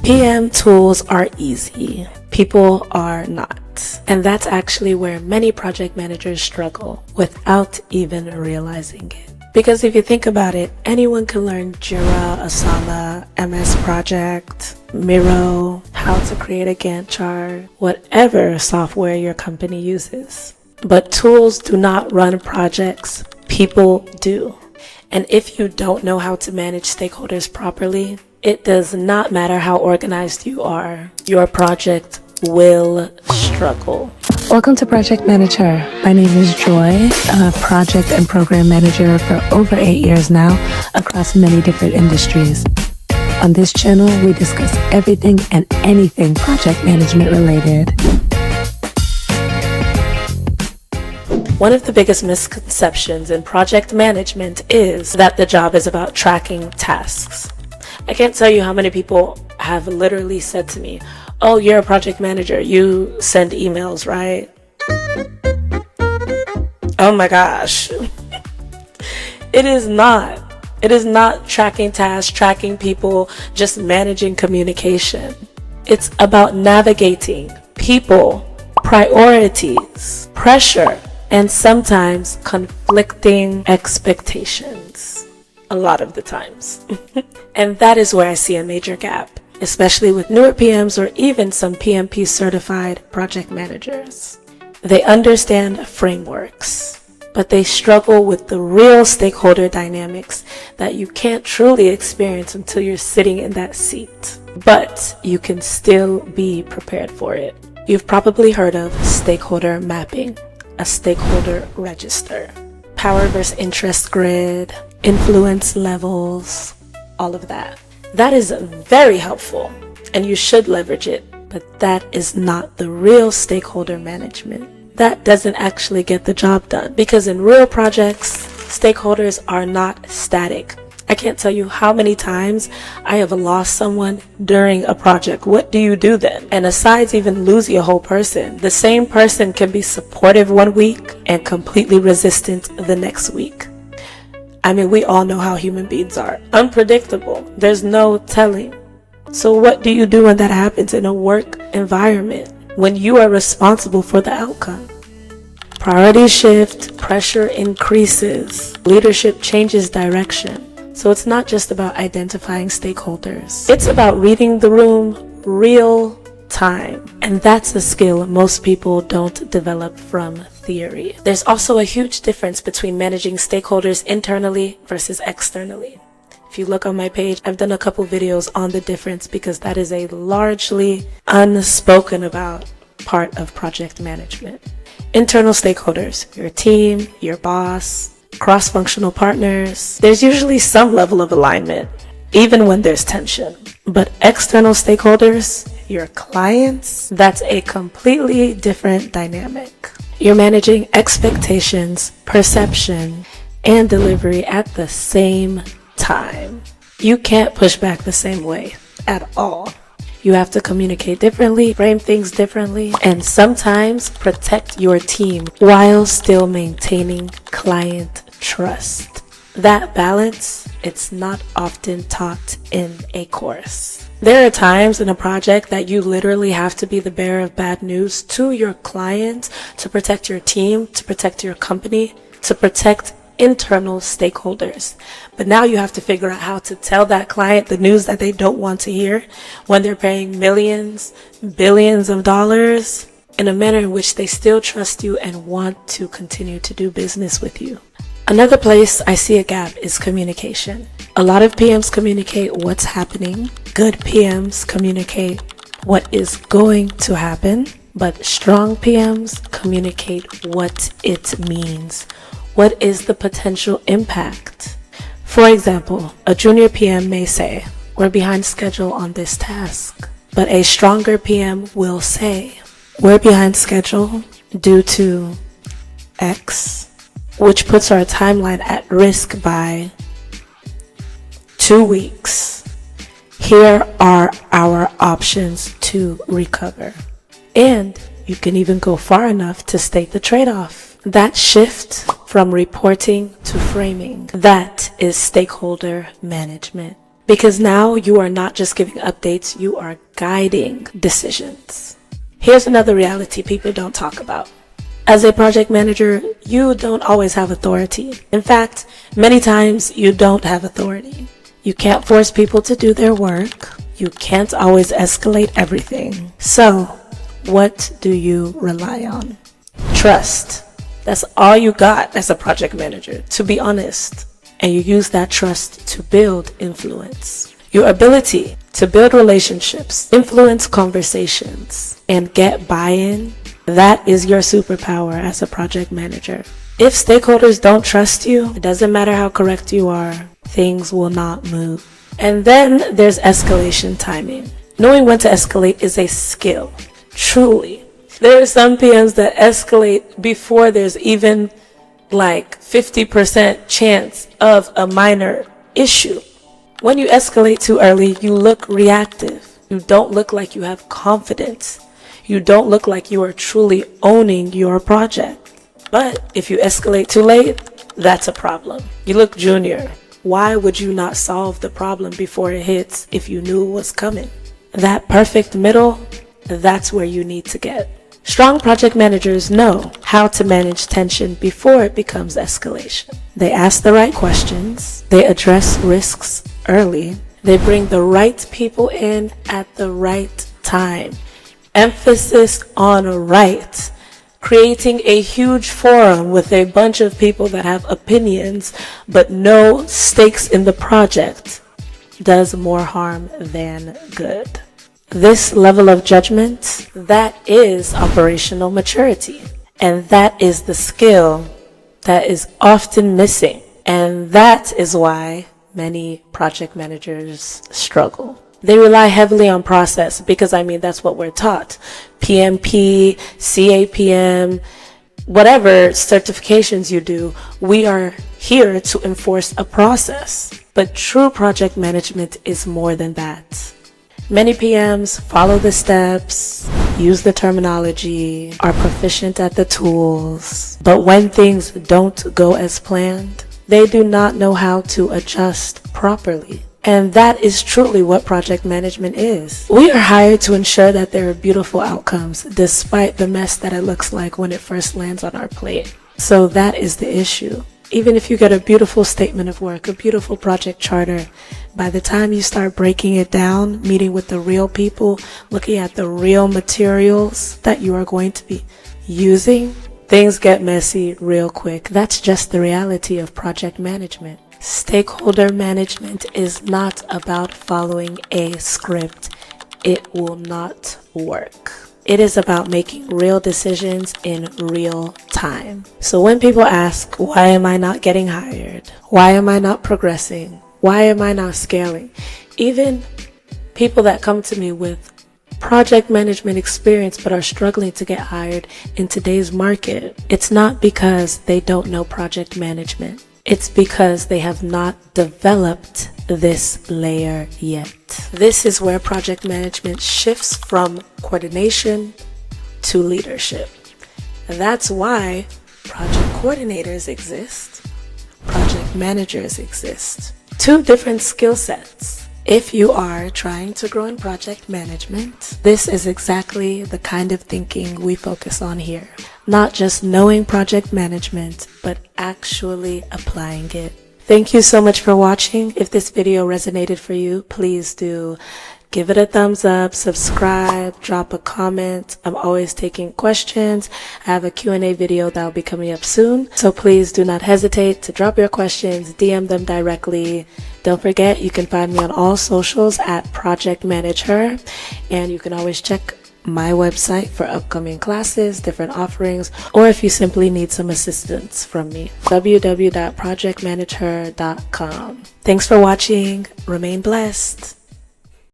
PM tools are easy. People are not. And that's actually where many project managers struggle without even realizing it. Because if you think about it, anyone can learn Jira, Asana, MS Project, Miro, how to create a Gantt chart, whatever software your company uses. But tools do not run projects, people do. And if you don't know how to manage stakeholders properly, it does not matter how organized you are, your project will struggle. Welcome to Project Manager. My name is Joy, a project and program manager for over 8 years now across many different industries. On this channel, we discuss everything and anything project management related. One of the biggest misconceptions in project management is that the job is about tracking tasks. I can't tell you how many people have literally said to me, "Oh, you're a project manager, you send emails, right?" Oh my gosh. It is not. It is not tracking tasks, tracking people, just managing communication. It's about navigating people, priorities, pressure, and sometimes conflicting expectations. A lot of the times. And that is where I see a major gap, especially with newer PMs or even some PMP certified project managers. They understand frameworks, but they struggle with the real stakeholder dynamics that you can't truly experience until you're sitting in that seat. But you can still be prepared for it. You've probably heard of stakeholder mapping, a stakeholder register, power versus interest grid, influence levels, all of that. That is very helpful and you should leverage it, but that is not the real stakeholder management. That doesn't actually get the job done because in real projects, stakeholders are not static. I can't tell you how many times I have lost someone during a project. What do you do then? And aside even losing a whole person, the same person can be supportive one week and completely resistant the next week. I mean, we all know how human beings are. Unpredictable. There's no telling. So what do you do when that happens in a work environment when you are responsible for the outcome? Priorities shift, pressure increases, leadership changes direction. So it's not just about identifying stakeholders. It's about reading the room real time. And that's a skill most people don't develop from theory. There's also a huge difference between managing stakeholders internally versus externally. If you look on my page, I've done a couple videos on the difference because that is a largely unspoken about part of project management. Internal stakeholders, your team, your boss, cross-functional partners. There's usually some level of alignment, even when there's tension. But external stakeholders, your clients, that's a completely different dynamic. You're managing expectations, perception, and delivery at the same time. You can't push back the same way at all. You have to communicate differently, frame things differently, and sometimes protect your team while still maintaining client trust. That balance, it's not often taught in a course. There are times in a project that you literally have to be the bearer of bad news to your client to protect your team, to protect your company, to protect internal stakeholders. But now you have to figure out how to tell that client the news that they don't want to hear when they're paying millions, billions of dollars in a manner in which they still trust you and want to continue to do business with you. Another place I see a gap is communication. A lot of PMs communicate what's happening. Good PMs communicate what is going to happen, but strong PMs communicate what it means. What is the potential impact? For example, a junior PM may say, "We're behind schedule on this task." But a stronger PM will say, "We're behind schedule due to X, which puts our timeline at risk by 2 weeks. Here are our options to recover." And you can even go far enough to state the trade-off. That shift from reporting to framing, that is stakeholder management. Because now you are not just giving updates, you are guiding decisions. Here's another reality people don't talk about. As a project manager, you don't always have authority. In fact, many times you don't have authority. You can't force people to do their work. You can't always escalate everything. So, what do you rely on? Trust. That's all you got as a project manager, to be honest. And you use that trust to build influence. Your ability to build relationships, influence conversations, and get buy-in, that is your superpower as a project manager. If stakeholders don't trust you, it doesn't matter how correct you are, things will not move. And then there's escalation timing. Knowing when to escalate is a skill, truly. There are some PMs that escalate before there's even like 50% chance of a minor issue. When you escalate too early, you look reactive. You don't look like you have confidence. You don't look like you are truly owning your project. But if you escalate too late, that's a problem. You look junior. Why would you not solve the problem before it hits if you knew it was coming? That perfect middle, that's where you need to get. Strong project managers know how to manage tension before it becomes escalation. They ask the right questions. They address risks early. They bring the right people in at the right time. Emphasis on right. Creating a huge forum with a bunch of people that have opinions but no stakes in the project does more harm than good. This level of judgment, that is operational maturity. And that is the skill that is often missing. And that is why many project managers struggle. They rely heavily on process because, that's what we're taught. PMP, CAPM, whatever certifications you do, we are here to enforce a process. But true project management is more than that. Many PMs follow the steps, use the terminology, are proficient at the tools, but when things don't go as planned, they do not know how to adjust properly. And that is truly what project management is. We are hired to ensure that there are beautiful outcomes, despite the mess that it looks like when it first lands on our plate. So that is the issue. Even if you get a beautiful statement of work, a beautiful project charter, by the time you start breaking it down, meeting with the real people, looking at the real materials that you are going to be using, things get messy real quick. That's just the reality of project management. Stakeholder management is not about following a script. It will not work. It is about making real decisions in real time. So when people ask, why am I not getting hired? Why am I not progressing? Why am I not scaling? Even people that come to me with project management experience but are struggling to get hired in today's market, it's not because they don't know project management. It's because they have not developed this layer yet. This is where project management shifts from coordination to leadership. And that's why project coordinators exist, project managers exist. Two different skill sets. If you are trying to grow in project management, this is exactly the kind of thinking we focus on here. Not just knowing project management, but actually applying it. Thank you so much for watching. If this video resonated for you, please do give it a thumbs up, subscribe, drop a comment. I'm always taking questions. I have a Q&A video that will be coming up soon. So please do not hesitate to drop your questions, DM them directly. Don't forget, you can find me on all socials at Project Manage Her. And you can always check my website for upcoming classes, different offerings, or if you simply need some assistance from me, www.projectmanageher.com. Thanks for watching. Remain blessed.